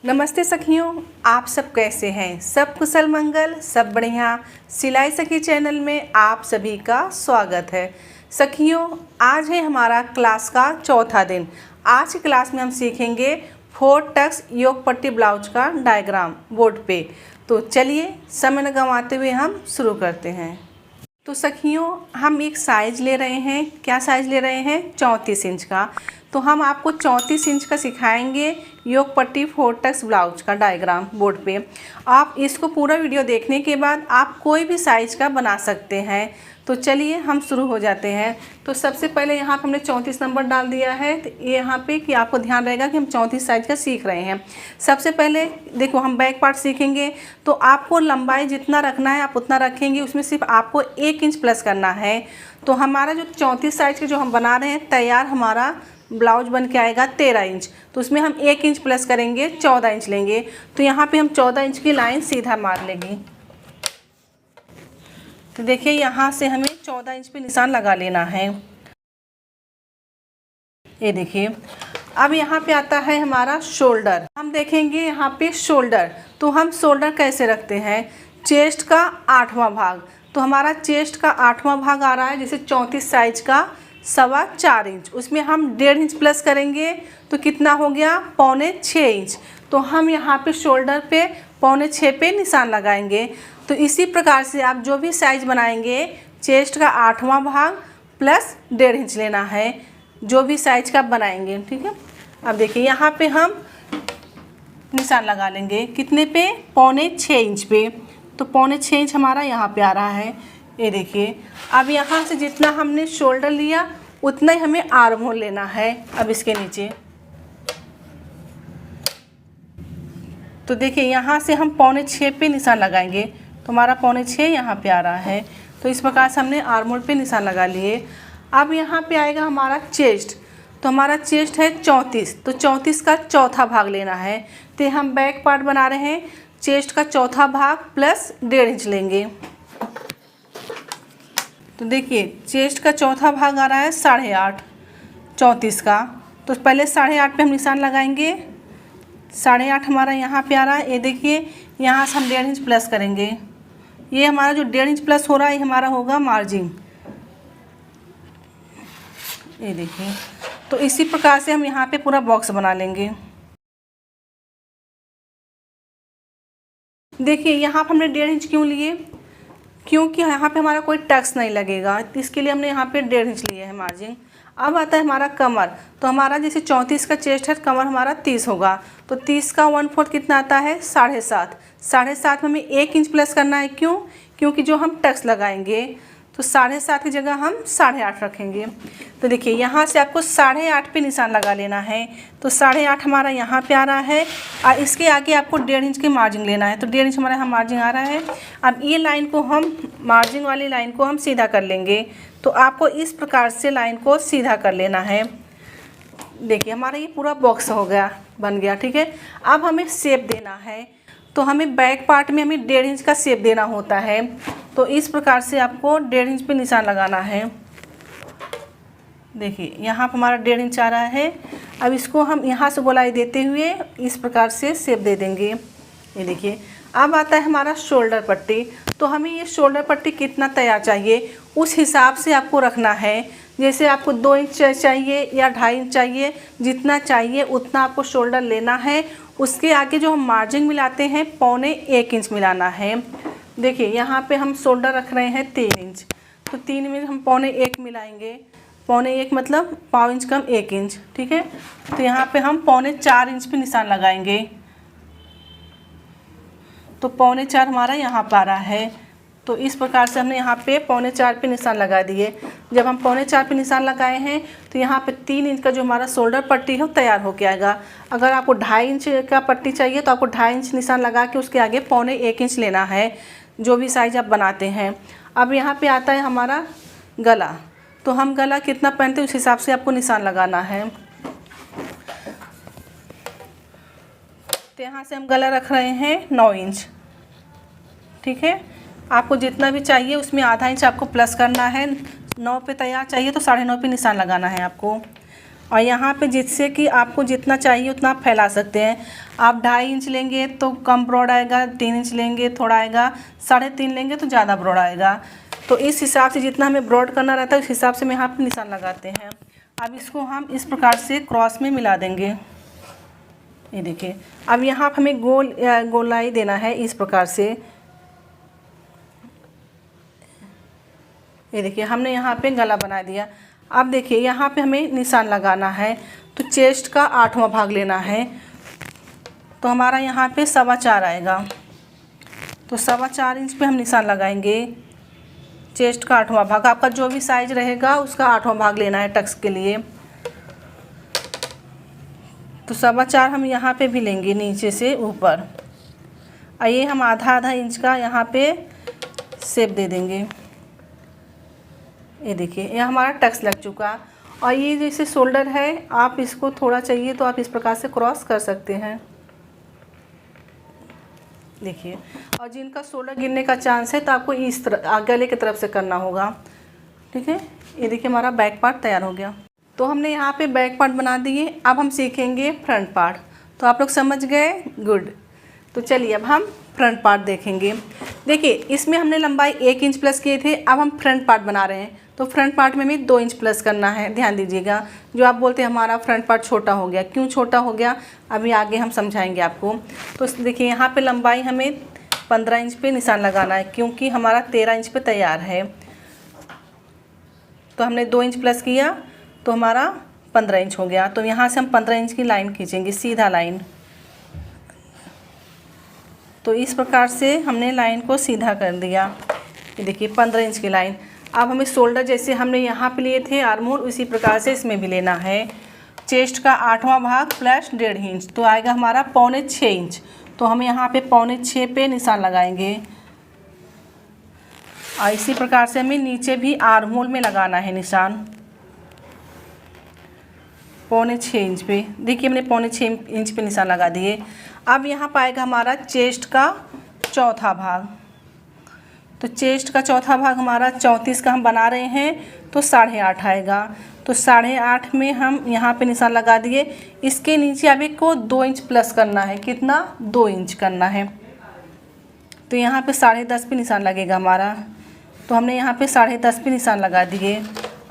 नमस्ते सखियों, आप सब कैसे हैं? सब कुशल मंगल, सब बढ़िया। सिलाई सखी चैनल में आप सभी का स्वागत है। सखियों, आज है हमारा क्लास का चौथा दिन। आज की क्लास में हम सीखेंगे 4 टक्स योग पट्टी ब्लाउज का डायग्राम बोर्ड पे। तो चलिए समय न गंवाते हुए हम शुरू करते हैं। तो सखियों, हम एक साइज ले रहे हैं। क्या साइज ले रहे हैं? 34 इंच का। तो हम आपको 34 इंच का सिखाएंगे योग पट्टी 4 टक्स ब्लाउज का डायग्राम बोर्ड पे। आप इसको पूरा वीडियो देखने के बाद आप कोई भी साइज का बना सकते हैं। तो चलिए हम शुरू हो जाते हैं। तो सबसे पहले यहाँ पर हमने 34 नंबर डाल दिया है। तो ये यहाँ पे कि आपको ध्यान रहेगा कि हम 34 साइज का सीख रहे हैं। सबसे पहले देखो, हम बैक पार्ट सीखेंगे तो आपको लंबाई जितना रखना है आप उतना रखेंगे। उसमें सिर्फ आपको 1 इंच प्लस करना है। तो हमारा जो 34 साइज के जो हम बना रहे हैं, तैयार हमारा ब्लाउज बन के आएगा 13 इंच। तो उसमें हम 1 इंच प्लस करेंगे, 14 इंच लेंगे। तो यहाँ पे हम 14 इंच की लाइन सीधा मार लेंगे। तो देखिए, यहाँ से हमें 14 इंच पे निशान लगा लेना है। ये देखिए, अब यहाँ पे आता है हमारा शोल्डर। हम देखेंगे यहाँ पे शोल्डर। तो हम शोल्डर कैसे रखते हैं? चेस्ट का 8वां भाग। तो हमारा चेस्ट का 8वां भाग आ रहा है जैसे 34 साइज का 4.25 इंच। उसमें हम 1.5 इंच प्लस करेंगे तो कितना हो गया? 6.25 इंच। तो हम यहाँ पे शोल्डर पे 6.25 पे निशान लगाएंगे। तो इसी प्रकार से आप जो भी साइज बनाएंगे, चेस्ट का 8वां भाग प्लस 1.5 इंच लेना है, जो भी साइज का आप बनाएंगे। ठीक है, अब देखिए यहाँ पे हम निशान लगा लेंगे। कितने पे? 6.25 इंच पे। तो 6.25 इंच हमारा यहाँ पे आ रहा है। ये देखिए, अब यहाँ से जितना हमने शोल्डर लिया उतना ही हमें आर्म होल लेना है। अब इसके नीचे तो देखिए, यहाँ से हम 6.25 पे निशान लगाएंगे। तो हमारा 6.25 यहाँ पे आ रहा है। तो इस प्रकार से हमने आर्म होल पे निशान लगा लिए। अब यहाँ पे आएगा हमारा चेस्ट। तो हमारा चेस्ट है 34। तो 34 का चौथा भाग लेना है। तो हम बैक पार्ट बना रहे हैं, चेस्ट का चौथा भाग प्लस 1.5 इंच लेंगे। तो देखिए, चेस्ट का चौथा भाग आ रहा है 8.5 34 का। तो पहले 8.5 पे हम निशान लगाएंगे। 8.5 हमारा यहाँ पे आ रहा है। ये देखिए, यहाँ से हम 1.5 इंच प्लस करेंगे। ये हमारा जो 1.5 इंच प्लस हो रहा है, ये हमारा होगा मार्जिन। ये देखिए, तो इसी प्रकार से हम यहाँ पे पूरा बॉक्स बना लेंगे। देखिए, यहाँ पर हमने 1.5 इंच क्यों लिए? क्योंकि यहाँ पे हमारा कोई टक्स नहीं लगेगा, तो इसके लिए हमने यहाँ पे 1.5 इंच लिया है मार्जिन। अब आता है हमारा कमर। तो हमारा जैसे 34 का चेस्ट है, कमर हमारा 30 होगा। तो 30 का 1/4 कितना आता है? 7.5। 7.5 में हमें 1 इंच प्लस करना है। क्यों? क्योंकि जो हम टक्स लगाएंगे तो 7.5 की जगह हम 8.5 रखेंगे। तो देखिए, यहाँ से आपको 8.5 पे निशान लगा लेना है। तो 8.5 हमारा यहाँ पे आ रहा है और इसके आगे आपको 1.5 इंच की मार्जिन लेना है। तो 1.5 इंच हमारा यहाँ मार्जिन आ रहा है। अब ये लाइन को हम, मार्जिन वाली लाइन को हम सीधा कर लेंगे। तो आपको इस प्रकार से लाइन को सीधा कर लेना है। देखिए, हमारा ये पूरा बॉक्स हो गया, बन गया। ठीक है, अब हमें शेप देना है। तो हमें बैक पार्ट में हमें 1.5 इंच का शेप देना होता है। तो इस प्रकार से आपको 1.5 इंच पे निशान लगाना है। देखिए, यहाँ पर हमारा 1.5 इंच आ रहा है। अब इसको हम यहाँ से गोलाई देते हुए इस प्रकार से शेप दे देंगे। ये देखिए, अब आता है हमारा शोल्डर पट्टी। तो हमें ये शोल्डर पट्टी कितना तैयार चाहिए, उस हिसाब से आपको रखना है। जैसे आपको 2 इंच चाहिए या 2.5 इंच चाहिए, जितना चाहिए उतना आपको शोल्डर लेना है। उसके आगे जो हम मार्जिन मिलाते हैं, 1.25 इंच मिलाना है। देखिए, यहाँ पे हम शोल्डर रख रहे हैं 3 इंच। तो 3 में हम 1.25 मिलाएंगे। 1.25 मतलब 1/4 इंच कम 1 इंच। ठीक है, तो यहाँ पे हम 4.25 इंच पे निशान लगाएंगे। तो 4.25 हमारा यहाँ पर आ रहा है। तो इस प्रकार से हमने यहाँ पे 4.25 पे निशान लगा दिए। जब हम 4.25 पे निशान लगाए हैं तो यहाँ पे 3 इंच का जो हमारा शोल्डर पट्टी है वो तैयार होके आएगा। अगर आपको 2.5 इंच का पट्टी चाहिए तो आपको 2.5 इंच निशान लगा के उसके आगे 1.25 इंच लेना है, जो भी साइज आप बनाते हैं। अब यहाँ पे आता है हमारा गला। तो हम गला कितना पहनते हैं उस हिसाब से आपको निशान लगाना है। तो यहाँ से हम गला रख रहे हैं 9 इंच। ठीक है, आपको जितना भी चाहिए उसमें आधा इंच आपको प्लस करना है। 9 पे तैयार चाहिए तो 9.5 पे निशान लगाना है आपको। और यहाँ पे जिससे कि आपको जितना चाहिए उतना आप फैला सकते हैं। आप 2.5 इंच लेंगे तो कम ब्रॉड आएगा, 3 इंच लेंगे थोड़ा आएगा, 3.5 लेंगे तो ज़्यादा ब्रॉड आएगा। तो इस हिसाब से जितना हमें ब्रॉड करना रहता है उस हिसाब से हम यहाँ पे निशान लगाते हैं। अब इसको हम इस प्रकार से क्रॉस में मिला देंगे। ये देखिए, अब यहाँ पे हमें गोलाई देना है इस प्रकार से। ये देखिए, हमने यहाँ पे गला बना दिया। अब देखिए यहाँ पे हमें निशान लगाना है, तो चेस्ट का 8वां भाग लेना है। तो हमारा यहाँ पे 4.25 आएगा, तो 4.25 इंच पे हम निशान लगाएंगे। चेस्ट का 8वां भाग, आपका जो भी साइज रहेगा उसका 8वां भाग लेना है टक्स के लिए। तो 4.25 हम यहाँ पे भी लेंगे नीचे से ऊपर। आइए हम आधा इंच का यहाँ पे शेप दे देंगे। ये देखिए, ये हमारा टक्स लग चुका। और ये जैसे शोल्डर है, आप इसको थोड़ा चाहिए तो आप इस प्रकार से क्रॉस कर सकते हैं। देखिए, और जिनका शोल्डर गिरने का चांस है तो आपको इस तरह गले की तरफ से करना होगा। ठीक है, ये देखिए हमारा बैक पार्ट तैयार हो गया। तो हमने यहाँ पे बैक पार्ट बना दिए। अब हम सीखेंगे फ्रंट पार्ट। तो आप लोग समझ गए? गुड। तो चलिए अब हम फ्रंट पार्ट देखेंगे। देखिए, इसमें हमने लंबाई 1 इंच प्लस किए थे, अब हम फ्रंट पार्ट बना रहे हैं। तो फ्रंट पार्ट में हमें 2 इंच प्लस करना है। ध्यान दीजिएगा, जो आप बोलते हैं हमारा फ्रंट पार्ट छोटा हो गया, क्यों छोटा हो गया अभी आगे हम समझाएंगे आपको। तो देखिए यहाँ पे लंबाई हमें 15 इंच पे निशान लगाना है, क्योंकि हमारा 13 इंच पे तैयार है। तो हमने 2 इंच प्लस किया तो हमारा 15 इंच हो गया। तो यहाँ से हम 15 इंच की लाइन खींचेंगे, सीधा लाइन। तो इस प्रकार से हमने लाइन को सीधा कर दिया। ये देखिए 15 इंच की लाइन। अब हमें शोल्डर जैसे हमने यहाँ पे लिए थे आर्मोल, उसी प्रकार से इसमें भी लेना है। चेस्ट का 8वां भाग प्लस 1.5 इंच, तो आएगा हमारा 6.25 इंच। तो हम यहाँ पे 6.25 पे निशान लगाएंगे। और इसी प्रकार से हमें नीचे भी आर्मोल में लगाना है निशान 6.25 इंच पे। देखिए हमने 6.25 इंच पे निशान लगा दिए। अब यहाँ पाएगा हमारा चेस्ट का 4था भाग। तो चेस्ट का 4था भाग हमारा 34 का हम बना रहे हैं, तो 8.5 आएगा। तो 8.5 में हम यहाँ पे निशान लगा दिए। इसके नीचे अभी को 2 इंच प्लस करना है। कितना? 2 इंच करना है। तो यहाँ पे 10.5 पे निशान लगेगा हमारा। तो हमने यहाँ पे 10.5 पे निशान लगा दिए।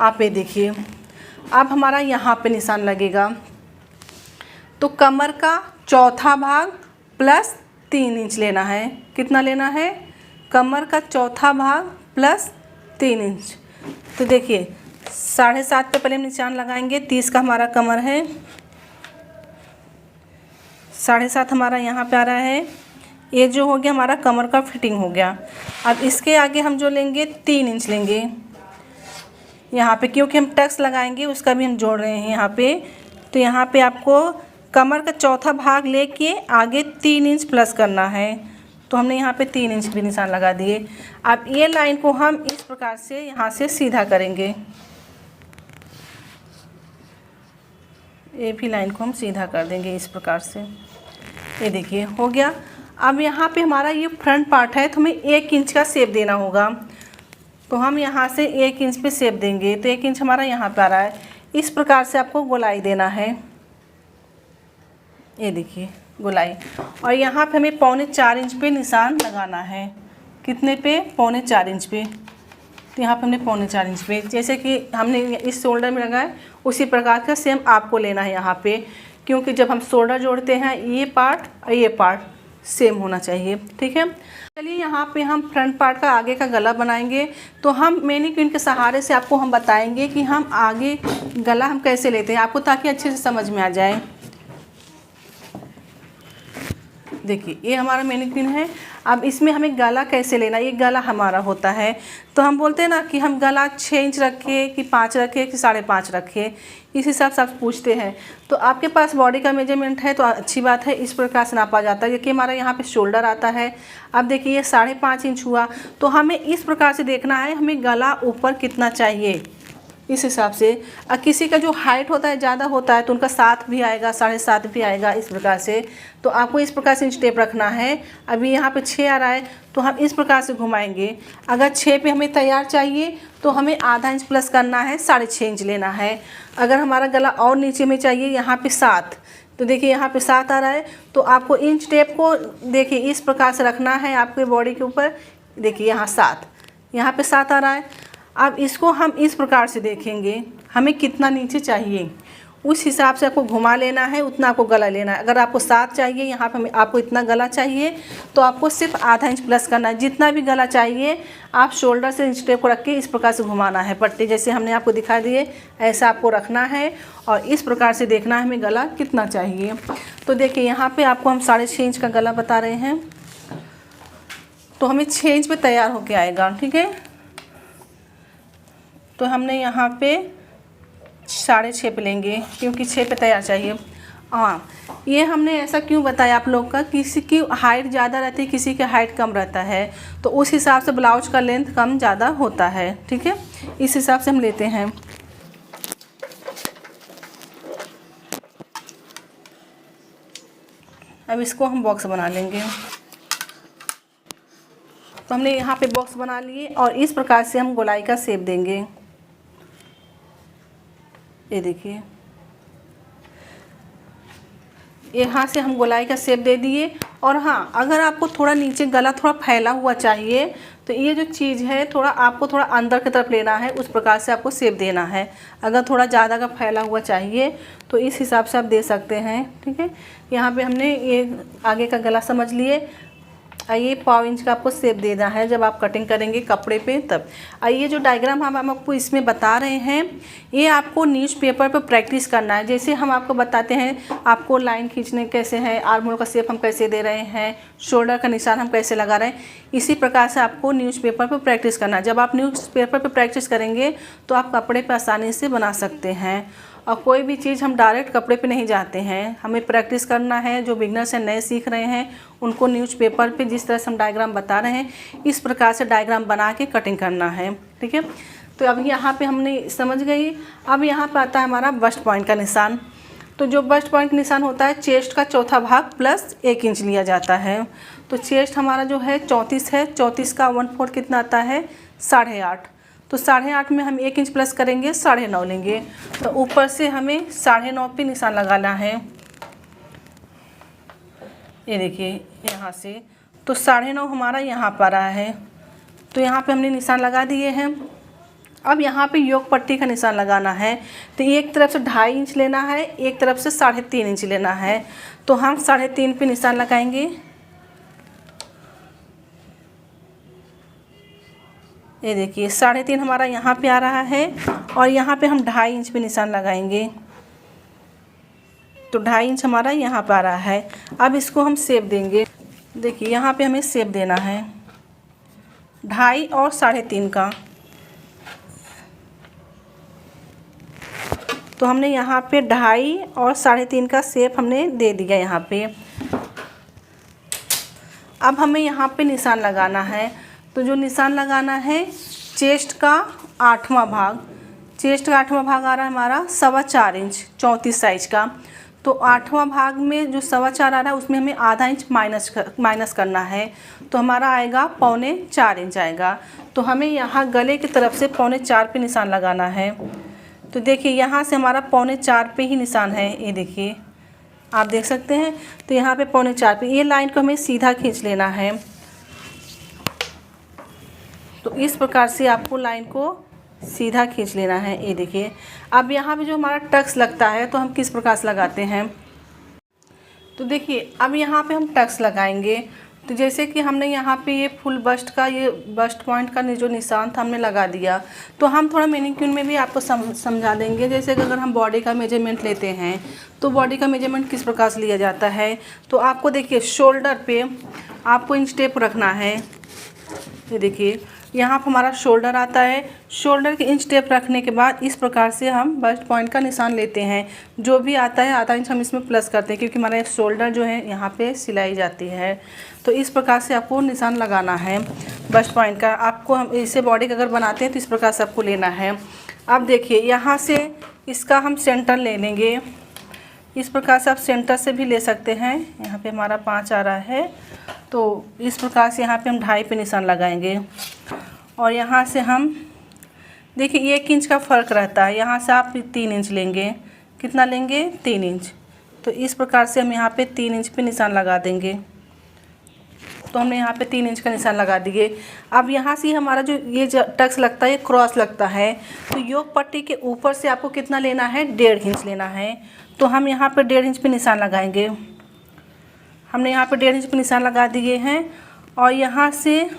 आप ये देखिए, अब हमारा यहाँ पे निशान लगेगा। तो कमर का 4था भाग प्लस 3 इंच लेना है। कितना लेना है? कमर का 4था भाग प्लस 3 इंच। तो देखिए 7.5 पे पहले हम निशान लगाएंगे। 30 का हमारा कमर है, 7.5 हमारा यहाँ पे आ रहा है। ये जो हो गया हमारा कमर का फिटिंग हो गया। अब इसके आगे हम जो लेंगे 3 इंच लेंगे यहाँ पे, क्योंकि हम टक्स लगाएंगे उसका भी हम जोड़ रहे हैं यहाँ पे। तो यहाँ पे आपको कमर का 4था भाग लेके आगे 3 इंच प्लस करना है। तो हमने यहाँ पे 3 इंच भी निशान लगा दिए। अब ये लाइन को हम इस प्रकार से यहाँ से सीधा करेंगे। ये भी लाइन को हम सीधा कर देंगे इस प्रकार से। ये देखिए हो गया। अब यहाँ पे हमारा ये फ्रंट पार्ट है, तो हमें 1 इंच का शेप देना होगा। तो हम यहाँ से 1 इंच पे शेप देंगे। तो 1 इंच हमारा यहाँ पे आ रहा है। इस प्रकार से आपको गोलाई देना है। ये देखिए गोलाई। और यहाँ पे हमें 4.25 इंच पे निशान लगाना है। कितने पे? 4.25 इंच पे। तो यहाँ पे हमने 4.25 इंच पे, जैसे कि हमने इस शोल्डर में लगाया उसी प्रकार का सेम आपको लेना है यहाँ पे, क्योंकि जब हम शोल्डर जोड़ते हैं ये पार्ट और ये पार्ट सेम होना चाहिए। ठीक है, चलिए यहाँ पे हम फ्रंट पार्ट का आगे का गला बनाएंगे। तो हम मैनीक्विन के सहारे से आपको हम बताएंगे कि हम आगे गला हम कैसे लेते हैं आपको, ताकि अच्छे से समझ में आ जाए। देखिए ये हमारा मैनीक्विन है। अब इसमें हमें गला कैसे लेना, ये गला हमारा होता है। तो हम बोलते हैं ना कि हम गला 6 इंच रखें कि 5 रखें कि 5.5 रखें, इस हिसाब से आप पूछते हैं। तो आपके पास बॉडी का मेजरमेंट है तो अच्छी बात है, इस प्रकार से नापा जाता है। देखिए हमारा यहाँ पे शोल्डर आता है। अब देखिए ये 5.5 इंच हुआ। तो हमें इस प्रकार से देखना है हमें गला ऊपर कितना चाहिए। इस हिसाब से। किसी का जो हाइट होता है ज़्यादा होता है तो उनका 7 भी आएगा, 7.5 भी आएगा, इस प्रकार से। तो आपको इस प्रकार से इंच टेप रखना है। अभी यहाँ पे 6 आ रहा है तो हम इस प्रकार से घुमाएंगे। अगर 6 पे हमें तैयार चाहिए तो हमें आधा इंच प्लस करना है, 6.5 इंच लेना है। अगर हमारा गला और नीचे में चाहिए, यहाँ पे 7, तो देखिए यहाँ पे 7 आ रहा है, तो आपको इंच टेप को देखिए इस प्रकार से रखना है आपके बॉडी के ऊपर। देखिए यहाँ 7, यहाँ पे 7 आ रहा है। अब इसको हम इस प्रकार से देखेंगे, हमें कितना नीचे चाहिए उस हिसाब से आपको घुमा लेना है, उतना आपको गला लेना है। अगर आपको 7 चाहिए, यहाँ पे आपको इतना गला चाहिए, तो आपको सिर्फ आधा इंच प्लस करना है। जितना भी गला चाहिए आप शोल्डर से इंच टेप को रख के इस प्रकार से घुमाना है। पट्टी जैसे हमने आपको दिखा दिए ऐसा आपको रखना है और इस प्रकार से देखना है हमें गला कितना चाहिए। तो देखिए यहाँ पर आपको हम 6.5 इंच का गला बता रहे हैं, तो हमें 6 इंच पर तैयार होके आएगा। ठीक है, तो हमने यहाँ पे 6.5 पे लेंगे क्योंकि 6 पे तैयार चाहिए। हाँ, ये हमने ऐसा क्यों बताया आप लोग का, किसी की हाइट ज़्यादा रहती है, किसी की हाइट कम रहता है, तो उस हिसाब से ब्लाउज का लेंथ कम ज़्यादा होता है। ठीक है, इस हिसाब से हम लेते हैं। अब इसको हम बॉक्स बना लेंगे। तो हमने यहाँ पे बॉक्स बना लिए और इस प्रकार से हम गोलाई का शेप देंगे। ये देखिए यहाँ से हम गोलाई का शेप दे दिए। और हाँ, अगर आपको थोड़ा नीचे गला थोड़ा फैला हुआ चाहिए तो ये जो चीज़ है थोड़ा आपको थोड़ा अंदर की तरफ लेना है, उस प्रकार से आपको शेप देना है। अगर थोड़ा ज़्यादा का फैला हुआ चाहिए तो इस हिसाब से आप दे सकते हैं। ठीक है, यहाँ पे हमने ये आगे का गला समझ लिए। ये 1/4 इंच का आपको शेप देना है जब आप कटिंग करेंगे कपड़े पे तब। ये जो डायग्राम हम आपको इसमें बता रहे हैं ये आपको न्यूज़पेपर पे प्रैक्टिस करना है। जैसे हम आपको बताते हैं आपको लाइन खींचने कैसे है, आर्म होल का शेप हम कैसे दे रहे हैं, शोल्डर का निशान हम कैसे लगा रहे हैं, इसी प्रकार से आपको न्यूज़पेपर पर प्रैक्टिस करना है। जब आप न्यूज़पेपर पर प्रैक्टिस करेंगे तो आप कपड़े पर आसानी से बना सकते हैं। और कोई भी चीज़ हम डायरेक्ट कपड़े पे नहीं जाते हैं, हमें प्रैक्टिस करना है। जो बिगनर्स हैं, नए सीख रहे हैं, उनको न्यूज़पेपर पे जिस तरह से हम डायग्राम बता रहे हैं इस प्रकार से डायग्राम बना के कटिंग करना है। ठीक है, तो अब यहाँ पे हमने समझ गई। अब यहाँ पे आता है हमारा बस्ट पॉइंट का निशान। तो जो बस्ट पॉइंट का निशान होता है चेस्ट का चौथा भाग प्लस 1 इंच लिया जाता है। तो चेस्ट हमारा जो है 34 है, 34 का 1/4 कितना आता है 8.5। तो 8.5 में हम 1 इंच प्लस करेंगे, 9.5 लेंगे। तो ऊपर से हमें 9.5 पे निशान लगाना है। ये देखिए यहाँ से तो 9.5 हमारा यहाँ पर आया है, तो यहाँ पे हमने निशान लगा दिए हैं। अब यहाँ पे योक पट्टी का निशान लगाना है। तो एक तरफ से 2.5 इंच लेना है, एक तरफ से 3.5 इंच लेना है। तो हम 3.5 पे निशान लगाएंगे। ये देखिए 3.5 हमारा यहाँ पे आ रहा है और यहाँ पे हम 2.5 इंच पे निशान लगाएंगे। तो 2.5 इंच हमारा यहाँ पे आ रहा है। अब इसको हम शेप देंगे। देखिए यहाँ पे हमें शेप देना है 2.5 और 3.5 का। तो हमने यहाँ पे 2.5 और 3.5 का शेप हमने दे दिया यहाँ पे। अब हमें यहाँ पे निशान लगाना है। तो जो निशान लगाना है चेस्ट का 8वां भाग, चेस्ट का 8वां भाग आ रहा है हमारा 4.25 इंच 34 साइज का। तो 8वां भाग में जो 4.25 आ रहा है उसमें हमें आधा इंच माइनस करना है। तो हमारा आएगा 4.25 इंच आएगा। तो हमें यहाँ गले की तरफ से 4.25 पे निशान लगाना है। तो देखिए यहाँ से हमारा 4.25 पे ही निशान है। ये देखिए आप देख सकते हैं। तो यहाँ पे 4.25 पे ये लाइन को हमें सीधा खींच लेना है। तो इस प्रकार से आपको लाइन को सीधा खींच लेना है। ये देखिए अब यहाँ पे जो हमारा टक्स लगता है तो हम किस प्रकार से लगाते हैं। तो देखिए अब यहाँ पे हम टक्स लगाएंगे। तो जैसे कि हमने यहाँ पे ये फुल बस्ट का ये बस्ट पॉइंट का जो निशान था हमने लगा दिया। तो हम थोड़ा मैनीक्यूर में भी आपको समझा देंगे। जैसे कि अगर हम बॉडी का मेजरमेंट लेते हैं तो बॉडी का मेजरमेंट किस प्रकार से लिया जाता है। तो आपको देखिए शोल्डर पे आपको इंच टेप रखना है। ये देखिए यहाँ पर हमारा शोल्डर आता है। शोल्डर के इंच टेप रखने के बाद इस प्रकार से हम बस्ट पॉइंट का निशान लेते हैं। जो भी आता है आधा इंच हम इसमें प्लस करते हैं क्योंकि हमारा शोल्डर जो है यहाँ पे सिलाई जाती है। तो इस प्रकार से आपको निशान लगाना है बस्ट पॉइंट का। आपको हम इसे बॉडी का अगर बनाते हैं तो इस प्रकार से आपको लेना है। अब देखिए यहाँ से इसका हम सेंटर ले लेंगे। इस प्रकार से आप सेंटर से भी ले सकते हैं। यहाँ पे हमारा 5 आ रहा है, तो इस प्रकार से यहाँ पे हम 2.5 पे निशान लगाएंगे। और यहाँ से हम देखिए 1 इंच का फ़र्क रहता है। यहाँ से आप 3 इंच लेंगे। कितना लेंगे? 3 इंच। तो इस प्रकार से हम यहाँ पे 3 इंच पे निशान लगा देंगे। तो हमने यहाँ पे 3 इंच का निशान लगा दिए। अब यहाँ से हमारा जो ये टक्स लगता है, ये क्रॉस लगता है, तो योग पट्टी के ऊपर से आपको कितना लेना है? 1.5 इंच लेना है। तो हम यहाँ पे 1.5 इंच पे निशान लगाएंगे। हमने यहाँ पे 1.5 इंच पे निशान लगा दिए हैं और यहाँ से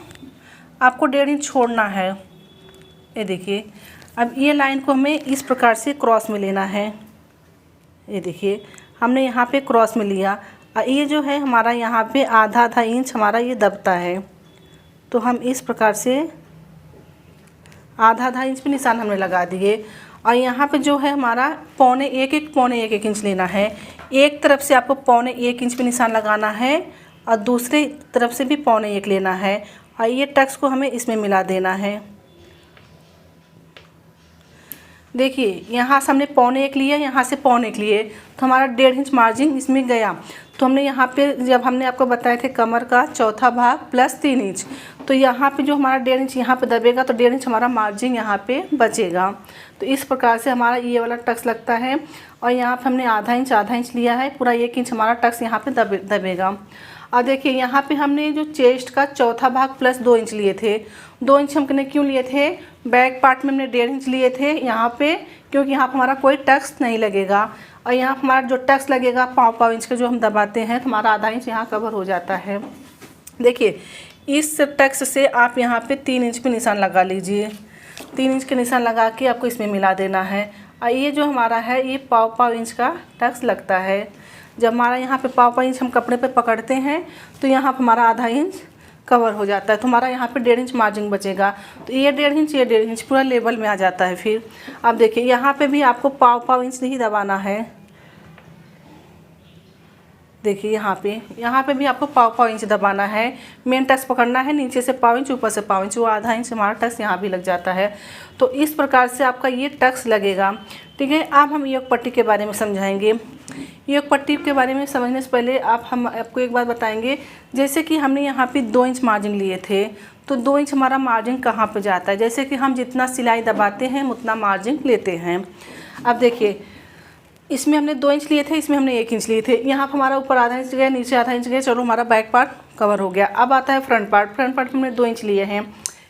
आपको 1.5 इंच छोड़ना है। ये देखिए, अब ये लाइन को हमें इस प्रकार से क्रॉस में लेना है। ये देखिए, हमने यहाँ पे क्रॉस में लिया और ये जो है हमारा यहाँ पे आधा इंच हमारा ये दबता है। तो हम इस प्रकार से आधा इंच पे निशान हमने लगा दिए। और यहाँ पे जो है हमारा पौने एक इंच लेना है। एक तरफ से आपको पौने 1 इंच पे निशान लगाना है और दूसरे तरफ से भी पौने 1 लेना है और ये टक्स को हमें इसमें मिला देना है। देखिए यहाँ से हमने पौने 1 लिया, यहाँ से पौने 1 लिए, तो हमारा 1.5 इंच मार्जिन इसमें गया। तो हमने यहाँ पे जब हमने आपको बताए थे कमर का चौथा भाग प्लस 3 इंच, तो यहाँ पे जो हमारा 1.5 इंच यहाँ पे दबेगा तो 1.5 इंच हमारा मार्जिन यहाँ पे बचेगा। तो इस प्रकार से हमारा ये वाला टक्स लगता है। और यहाँ पे हमने आधा इंच लिया है, पूरा 1 इंच हमारा टक्स यहाँ पे दबेगा। और देखिए यहाँ पे हमने जो चेस्ट का चौथा भाग प्लस 2 इंच लिए थे। 2 इंच हमने क्यों लिए थे? बैक पार्ट में हमने 1.5 इंच लिए थे यहाँ पे, क्योंकि यहाँ पर हमारा कोई टक्स नहीं लगेगा। और यहाँ हमारा जो टक्स लगेगा पाव इंच का जो हम दबाते हैं तो हमारा आधा इंच यहाँ कवर हो जाता है। देखिए इस टक्स से आप यहाँ पे 3 इंच पे निशान लगा लीजिए। 3 इंच के निशान लगा के आपको इसमें मिला देना है। और ये जो हमारा है ये पाव इंच का टक्स लगता है। जब हमारा यहाँ पे पाव इंच हम कपड़े पे पकड़ते हैं तो यहाँ पर हमारा आधा इंच कवर हो जाता है। तो हमारा यहाँ पे 1.5 इंच मार्जिन बचेगा। तो ये 1.5 इंच, ये 1.5 इंच पूरा लेवल में आ जाता है। फिर अब देखिए यहाँ पे भी आपको पाव इंच नहीं दबाना है। देखिए यहाँ पे भी आपको पाव इंच दबाना है। मेन टक्स पकड़ना है, नीचे से पाव इंच, ऊपर से पाव इंच, वो आधा इंच हमारा टक्स यहाँ भी लग जाता है। तो इस प्रकार से आपका ये टक्स लगेगा। ठीक है, अब हम योग पट्टी के बारे में समझाएंगे। योग पट्टी के बारे में समझने से पहले हम आपको एक बात बताएंगे। जैसे कि हमने यहाँ पे 2 इंच मार्जिन लिए थे, तो 2 इंच हमारा मार्जिन कहाँ पे जाता है? जैसे कि हम जितना सिलाई दबाते हैं हम उतना मार्जिन लेते हैं। अब देखिए इसमें हमने 2 इंच लिए थे, इसमें हमने 1 इंच लिए थे। यहाँ पर हमारा ऊपर आधा इंच गया, नीचे आधा इंच गया, चलो हमारा बैक पार्ट कवर हो गया। अब आता है फ्रंट पार्ट में हमने 2 इंच लिए हैं।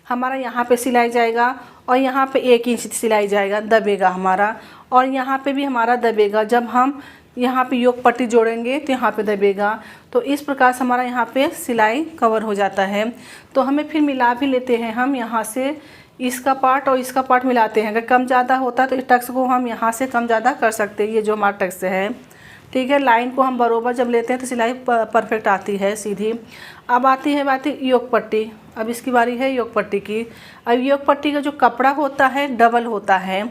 हमारा यहाँ पे सिलाई जाएगा और यहाँ पे 1 इंच सिलाई जाएगा, दबेगा हमारा। और यहाँ पे भी हमारा दबेगा। जब हम यहाँ पे योग पट्टी जोड़ेंगे तो यहाँ पे दबेगा। तो इस प्रकार से हमारा यहाँ पे सिलाई कवर हो जाता है। तो हमें फिर मिला भी लेते हैं, हम यहाँ से इसका पार्ट और इसका पार्ट मिलाते हैं। अगर कम ज़्यादा होता है तो इस टक्स को हम यहाँ से कम ज़्यादा कर सकते हैं। ये जो हमारा टक्स है, ठीक है, लाइन को हम बरोबर जब लेते हैं तो सिलाई परफेक्ट आती है सीधी। अब आती है बात योग पट्टी। अब इसकी बारी है योग पट्टी की। अब योग पट्टी का जो कपड़ा होता है डबल होता है।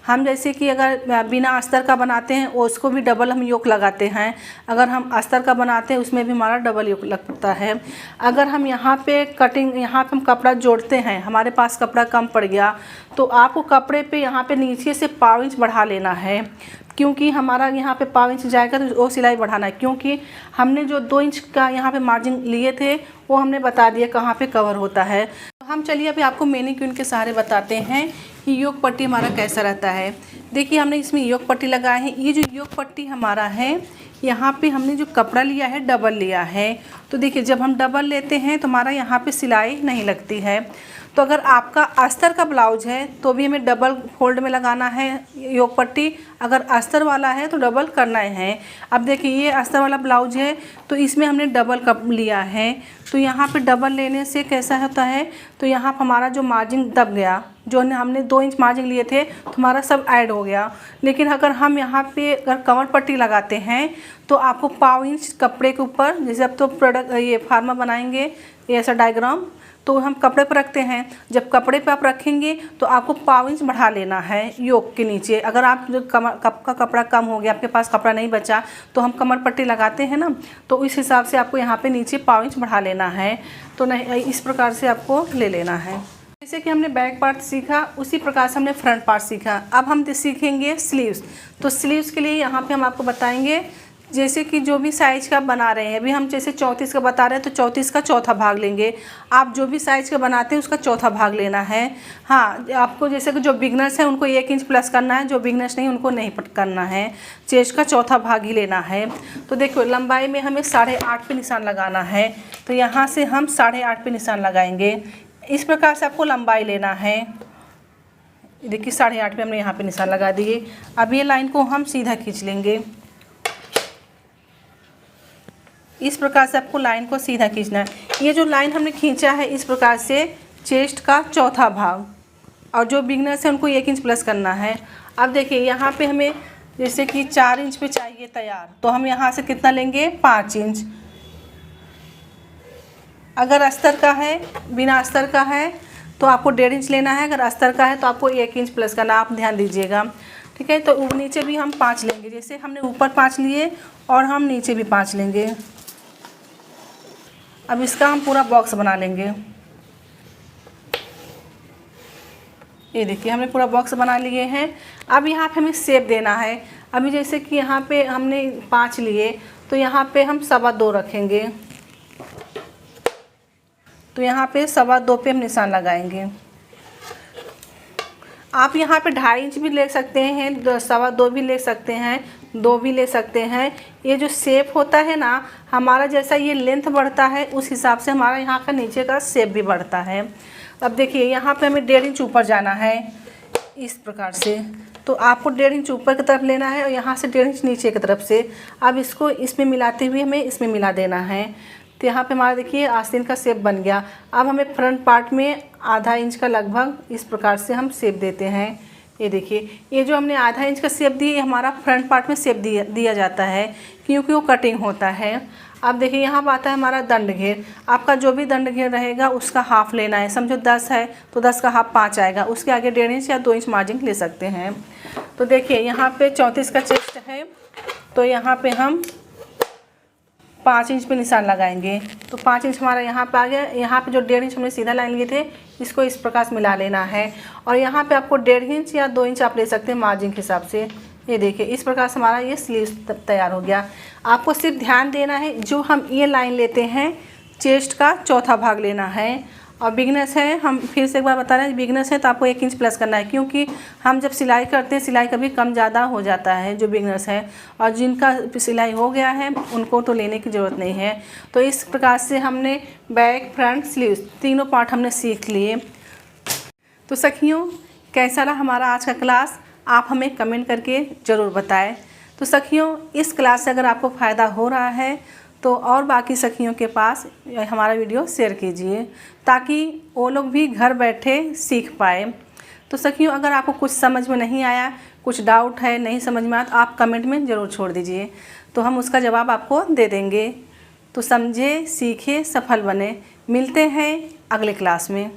हम जैसे कि अगर बिना अस्तर का बनाते हैं उसको भी डबल हम योग लगाते हैं। अगर हम अस्तर का बनाते हैं उसमें भी हमारा डबल योग लगता है। अगर हम यहाँ पे कटिंग, यहाँ पे हम कपड़ा जोड़ते हैं, हमारे पास कपड़ा कम पड़ गया, तो आपको कपड़े पे यहाँ पे नीचे से पाव इंच बढ़ा लेना है। क्योंकि हमारा यहाँ पे पाव इंच जाएगा तो वो सिलाई बढ़ाना है। क्योंकि हमने जो 2 इंच का यहाँ पे मार्जिन लिए थे वो हमने बता दिया कहाँ पे कवर होता है। तो हम चलिए अभी आपको मैनीक्विन के सहारे बताते हैं कि योग पट्टी हमारा कैसा रहता है। देखिए हमने इसमें योग पट्टी लगाए हैं। ये जो योग पट्टी हमारा है, यहाँ पे हमने जो कपड़ा लिया है डबल लिया है। तो देखिए जब हम डबल लेते हैं तो हमारा यहाँ पे सिलाई नहीं लगती है। तो अगर आपका अस्तर का ब्लाउज है तो भी हमें डबल फोल्ड में लगाना है योग पट्टी। अगर अस्तर वाला है तो डबल करना है। अब देखिए ये अस्तर वाला ब्लाउज है तो इसमें हमने डबल कप लिया है। तो यहाँ पे डबल लेने से कैसा होता है, तो यहाँ पर हमारा जो मार्जिन दब गया, जो हमने 2 इंच मार्जिन लिए थे तो हमारा सब ऐड हो गया। लेकिन अगर हम यहाँ पे अगर कमर पट्टी लगाते हैं तो आपको पाव इंच कपड़े के ऊपर, जैसे अब तो प्रोडक्ट ये फार्मा बनाएंगे ये ऐसा डायग्राम, तो हम कपड़े पर रखते हैं। जब कपड़े पे आप रखेंगे तो आपको पाव इंच बढ़ा लेना है योक के नीचे। अगर आप जो कप का कपड़ा कम हो गया, आपके पास कपड़ा नहीं बचा, तो हम कमर पट्टी लगाते हैं ना, तो इस हिसाब से आपको यहाँ पे नीचे पाव इंच बढ़ा लेना है। तो नहीं, इस प्रकार से आपको ले लेना है। जैसे कि हमने बैक पार्ट सीखा उसी प्रकार से हमने फ्रंट पार्ट सीखा। अब हम सीखेंगे स्लीव्स। तो स्लीव्स के लिए यहाँ पे हम आपको बताएंगे, जैसे कि जो भी साइज का बना रहे हैं, अभी हम जैसे 34 का बता रहे हैं तो 34 का चौथा भाग लेंगे। आप जो भी साइज का बनाते हैं उसका चौथा भाग लेना है। हाँ, आपको जैसे कि जो बिगनर्स हैं उनको 1 इंच प्लस करना है, जो बिगनर्स नहीं उनको नहीं करना है। चेस्ट का चौथा भाग ही लेना है। तो देखो लंबाई में हमें 8.5 पे निशान लगाना है, तो यहाँ से हम 8.5 पे निशान लगाएंगे। इस प्रकार से आपको लंबाई लेना है। देखिए 8.5 पे हमने यहाँ पे निशान लगा दिए। अब ये लाइन को हम सीधा खींच लेंगे। इस प्रकार से आपको लाइन को सीधा खींचना है। ये जो लाइन हमने खींचा है इस प्रकार से चेस्ट का चौथा भाग, और जो बिगनर्स है उनको 1 इंच प्लस करना है। अब देखिए यहाँ पे हमें जैसे कि 4 इंच पे चाहिए तैयार, तो हम यहाँ से कितना लेंगे, 5 इंच। अगर अस्तर का है, बिना अस्तर का है तो आपको 1.5 इंच लेना है। अगर अस्तर का है तो आपको 1 इंच प्लस करना, आप ध्यान दीजिएगा। ठीक है, तो नीचे भी हम 5 लेंगे। जैसे हमने ऊपर 5 लिए और हम नीचे भी 5 लेंगे। अब इसका हम पूरा बॉक्स बना लेंगे। ये देखिए हमने पूरा बॉक्स बना लिए हैं। अब यहाँ पे हमें शेप देना है। अभी जैसे कि यहाँ पे हमने 5 लिए तो यहाँ पे हम 2.25 रखेंगे। तो यहाँ पे 2.25 पे हम निशान लगाएंगे। आप यहाँ पे 2.5 इंच भी ले सकते हैं, 2.25 भी ले सकते हैं, 2 भी ले सकते हैं। ये जो शेप होता है ना हमारा, जैसा ये लेंथ बढ़ता है उस हिसाब से हमारा यहाँ का नीचे का शेप भी बढ़ता है। अब देखिए यहाँ पे हमें 1.5 इंच ऊपर जाना है इस प्रकार से, तो आपको 1.5 इंच ऊपर की तरफ लेना है और यहाँ से 1.5 इंच नीचे की तरफ से। अब इसको इसमें मिलाते हुए हमें इसमें मिला देना है। तो यहाँ पे हमारा देखिए आस्तीन का शेप बन गया। अब हमें फ्रंट पार्ट में ½ इंच का लगभग इस प्रकार से हम शेप देते हैं। ये देखिए ये जो हमने ½ इंच का शेप दिया, ये हमारा फ्रंट पार्ट में शेप दिया जाता है क्योंकि वो कटिंग होता है। अब देखिए यहाँ आता है हमारा दंड घेर। आपका जो भी दंड घेर रहेगा उसका हाफ लेना है। समझो 10 है तो 10 का हाफ 5 आएगा, उसके आगे 1.5 इंच या 2 इंच मार्जिन ले सकते हैं। तो देखिए यहाँ पे 34 का चेस्ट है, तो यहाँ पे हम 5 इंच पे निशान लगाएंगे। तो 5 इंच हमारा यहाँ पे आ गया। यहाँ पे जो 1.5 इंच हमने सीधा लाइन लिए थे इसको इस प्रकार से मिला लेना है, और यहाँ पे आपको 1.5 इंच या 2 इंच आप ले सकते हैं मार्जिन के हिसाब से। ये देखिए इस प्रकार से हमारा ये स्लीव तैयार हो गया। आपको सिर्फ ध्यान देना है, जो हम ये लाइन लेते हैं चेस्ट का चौथा भाग लेना है। और बिगनर्स है, हम फिर से एक बार बता रहे हैं, बिगनर्स है तो आपको 1 इंच प्लस करना है, क्योंकि हम जब सिलाई करते हैं सिलाई कभी कम ज़्यादा हो जाता है जो बिगनर्स है, और जिनका सिलाई हो गया है उनको तो लेने की ज़रूरत नहीं है। तो इस प्रकार से हमने बैक फ्रंट स्लीव्स तीनों पार्ट हमने सीख लिए। तो सखियों कैसा रहा हमारा आज का क्लास, आप हमें कमेंट करके ज़रूर बताएं। तो सखियों इस क्लास से अगर आपको फ़ायदा हो रहा है तो और बाकी सखियों के पास हमारा वीडियो शेयर कीजिए, ताकि वो लोग भी घर बैठे सीख पाए। तो सखियों अगर आपको कुछ समझ में नहीं आया, कुछ डाउट है, नहीं समझ में आया, तो आप कमेंट में ज़रूर छोड़ दीजिए, तो हम उसका जवाब आपको दे देंगे। तो समझे, सीखे, सफल बने। मिलते हैं अगले क्लास में।